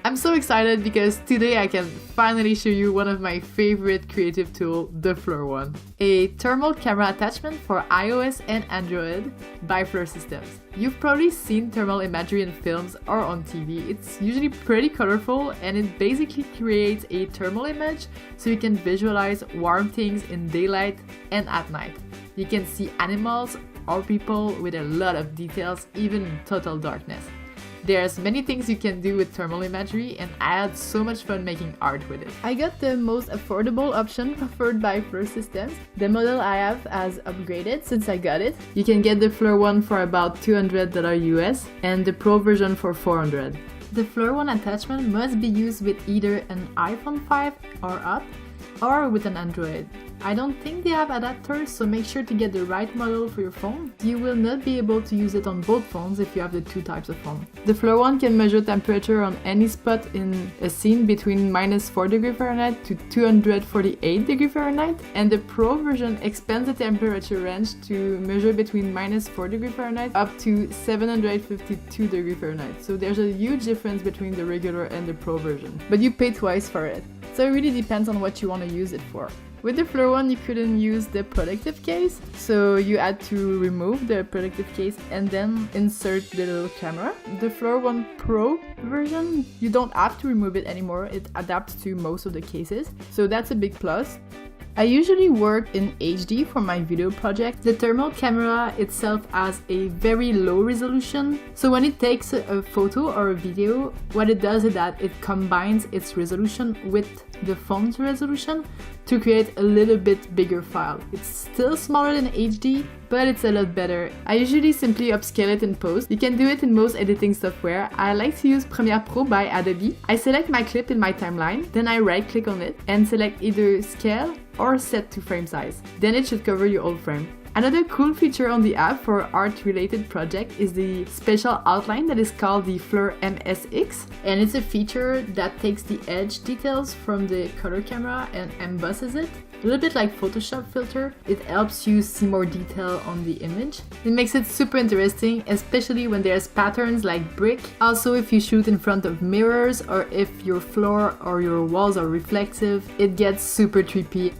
I'm so excited because today I can finally show you one of my favorite creative tools, the Flir one. A thermal camera attachment for iOS and Android by Flir Systems. You've probably seen thermal imagery in films or on TV. It's usually pretty colorful and it basically creates a thermal image so you can visualize warm things in daylight and at night. You can see animals or people with a lot of details, even in total darkness. There's many things you can do with thermal imagery and I had so much fun making art with it. I got the most affordable option offered by Flir Systems. The model I have has upgraded since I got it. You can get the Flir one for about $200 US and the Pro version for $400. The Flir one attachment must be used with either an iPhone 5 or up or with an Android. I don't think they have adapters, so make sure to get the right model for your phone. You will not be able to use it on both phones if you have the two types of phone. The Flir one can measure temperature on any spot in a scene between -4°F to 248°F, and the Pro version expands the temperature range to measure between -4°F up to 752°F. So there's a huge difference between the regular and the Pro version, but you pay twice for it. So it really depends on what you want to use it for. With the Flir one, you couldn't use the protective case, so you had to remove the protective case and then insert the little camera. The Flir one Pro version, you don't have to remove it anymore, it adapts to most of the cases, so that's a big plus. I usually work in HD for my video project. The thermal camera itself has a very low resolution, so when it takes a photo or a video, what it does is that it combines its resolution with the phone's resolution to create a little bit bigger file. It's still smaller than HD, but it's a lot better. I usually simply upscale it in post. You can do it in most editing software. I like to use Premiere Pro by Adobe. I select my clip in my timeline, then I right click on it and select either scale or set to frame size. Then it should cover your whole frame. Another cool feature on the app for art-related project is the special outline that is called the Flir MSX, and it's a feature that takes the edge details from the color camera and embosses it. A little bit like Photoshop filter, it helps you see more detail on the image. It makes it super interesting, especially when there's patterns like brick. Also, if you shoot in front of mirrors or if your floor or your walls are reflective, it gets super trippy.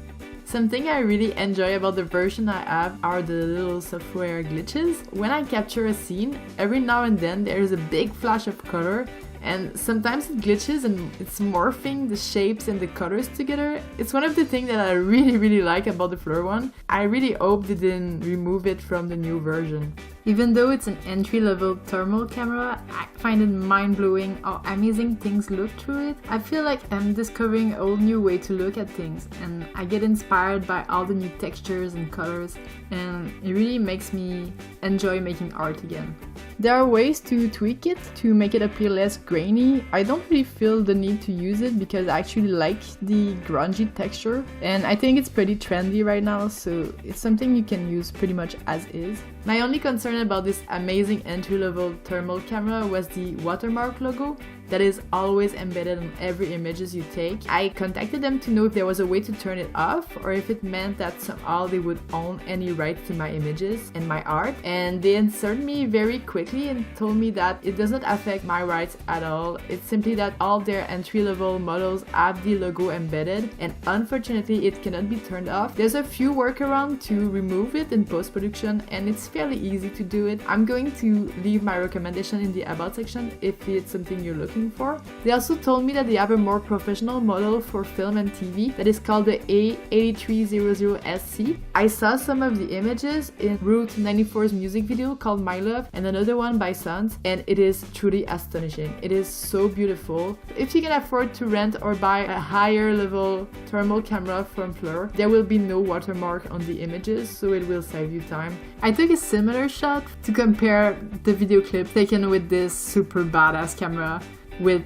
Something I really enjoy about the version I have are the little software glitches. When I capture a scene, every now and then there's a big flash of color and sometimes it glitches and it's morphing the shapes and the colors together. It's one of the things that I really like about the Flir one. I really hope they didn't remove it from the new version. Even though it's an entry-level thermal camera, I find it mind-blowing how amazing things look through it. I feel like I'm discovering a whole new way to look at things and I get inspired by all the new textures and colors, and it really makes me enjoy making art again. There are ways to tweak it to make it appear less grainy. I don't really feel the need to use it because I actually like the grungy texture and I think it's pretty trendy right now, so it's something you can use pretty much as is. My only concern about this amazing entry-level thermal camera was the watermark logo that is always embedded on every images you take. I contacted them to know if there was a way to turn it off or if it meant that somehow they would own any rights to my images and my art, and they answered me very quickly and told me that it does not affect my rights at all. It's simply that all their entry-level models have the logo embedded and unfortunately it cannot be turned off. There's a few workarounds to remove it in post-production and it's fairly easy to do it. I'm going to leave my recommendation in the about section if it's something you're looking for. They also told me that they have a more professional model for film and TV that is called the A8300SC. I saw some of the images in Route 94's music video called My Love and another one by Sons, and it is truly astonishing. It is so beautiful. If you can afford to rent or buy a higher level thermal camera from Flir, there will be no watermark on the images, so it will save you time. I took a similar shot to compare the video clip taken with this super badass camera with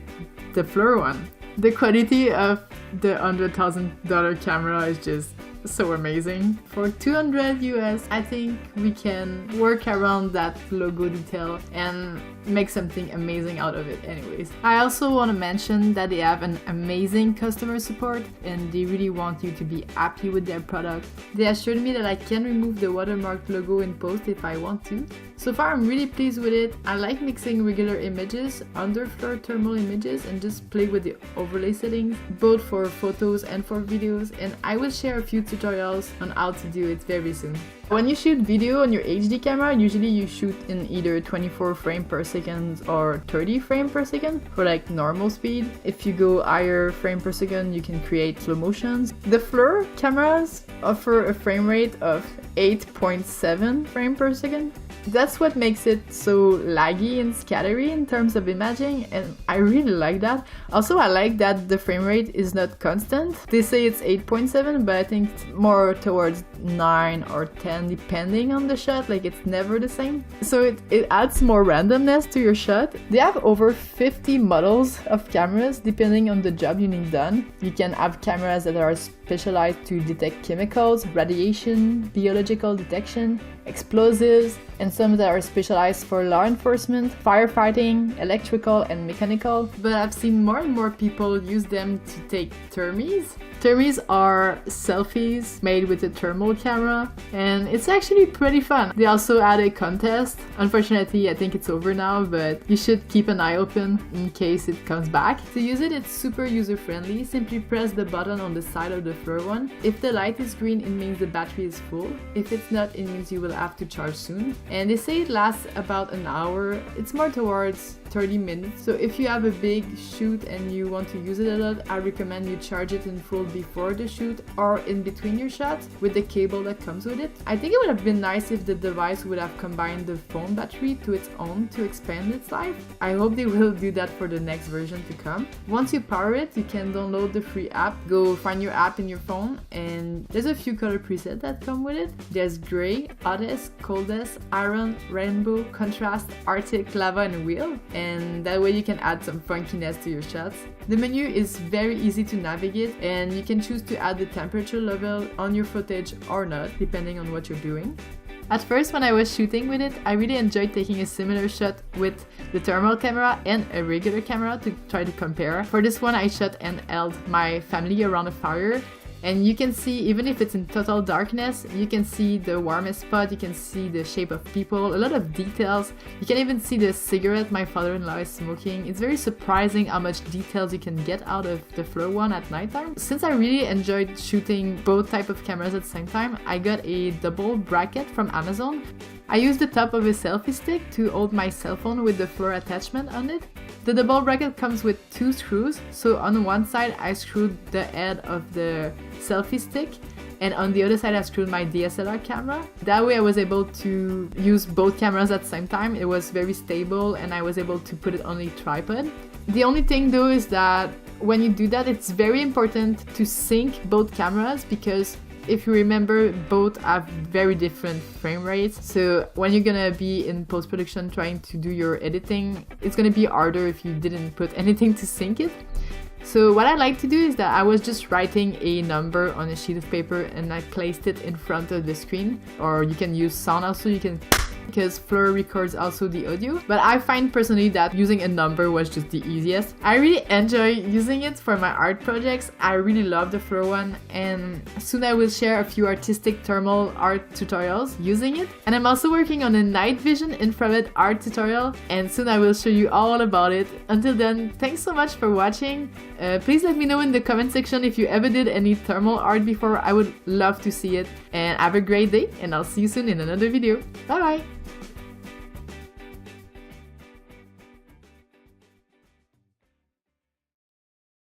the Flir one. The quality of the $100,000 camera is just so amazing. For 200 US, I think we can work around that logo detail and make something amazing out of it anyways. I also want to mention that they have an amazing customer support and they really want you to be happy with their product. They assured me that I can remove the watermark logo in post if I want to. So far I'm really pleased with it. I like mixing regular images under Flir thermal images and just play with the overlay settings, both for photos and for videos, and I will share a few tutorials on how to do it very soon. When you shoot video on your HD camera, usually you shoot in either 24 frames per second or 30 frames per second for like normal speed. If you go higher frame per second, you can create slow motions. The Flir cameras offer a frame rate of 8.7 frames per second. That's what makes it so laggy and scattery in terms of imaging, and I really like that. Also, I like that the frame rate is not constant. They say it's 8.7, but I think it's more towards 9 or 10 depending on the shot, like it's never the same. So it adds more randomness to your shot. They have over 50 models of cameras depending on the job you need done. You can have cameras that are specialized to detect chemicals, radiation, biological detection, explosives, and some that are specialized for law enforcement, firefighting, electrical and mechanical. But I've seen more and more people use them to take thermies. Thermies are selfies made with a thermal camera, and it's actually pretty fun. They also had a contest. Unfortunately, I think it's over now, but you should keep an eye open in case it comes back. To use it, it's super user-friendly. Simply press the button on the side of the Flir one. If the light is green, it means the battery is full. If it's not, it means you will have to charge soon. And they say it lasts about an hour. It's more towards 30 minutes. So if you have a big shoot and you want to use it a lot, I recommend you charge it in full before the shoot or in between your shots with the cable that comes with it. I think it would have been nice if the device would have combined the phone battery to its own to expand its life. I hope they will do that for the next version to come. Once you power it, you can download the free app. Go find your app in your phone, and there's a few color presets that come with it. There's gray, hottest, coldest, iron, rainbow, contrast, arctic, lava, and wheel. And that way you can add some funkiness to your shots. The menu is very easy to navigate, and you can choose to add the temperature level on your footage or not, depending on what you're doing. At first, when I was shooting with it, I really enjoyed taking a similar shot with the thermal camera and a regular camera to try to compare. For this one, I shot and held my family around a fire. And you can see, even if it's in total darkness, you can see the warmest spot, you can see the shape of people, a lot of details. You can even see the cigarette my father-in-law is smoking. It's very surprising how much details you can get out of the Flir one at nighttime. Since I really enjoyed shooting both type of cameras at the same time, I got a double bracket from Amazon. I used the top of a selfie stick to hold my cell phone with the Flir attachment on it. The double bracket comes with 2 screws, so on one side I screwed the head of the selfie stick, and on the other side I screwed my DSLR camera. That way I was able to use both cameras at the same time. It was very stable and I was able to put it on a tripod. The only thing though is that when you do that, it's very important to sync both cameras, because if you remember, both have very different frame rates. So when you're gonna be in post-production trying to do your editing, it's gonna be harder if you didn't put anything to sync it. So what I like to do is that I was just writing a number on a sheet of paper and I placed it in front of the screen. Or you can use sound also, you can, because Flir records also the audio. But I find personally that using a number was just the easiest. I really enjoy using it for my art projects. I really love the Flir one, and soon I will share a few artistic thermal art tutorials using it. And I'm also working on a night vision infrared art tutorial, and soon I will show you all about it. Until then, thanks so much for watching. Please let me know in the comment section if you ever did any thermal art before. I would love to see it. And have a great day, and I'll see you soon in another video. Bye bye!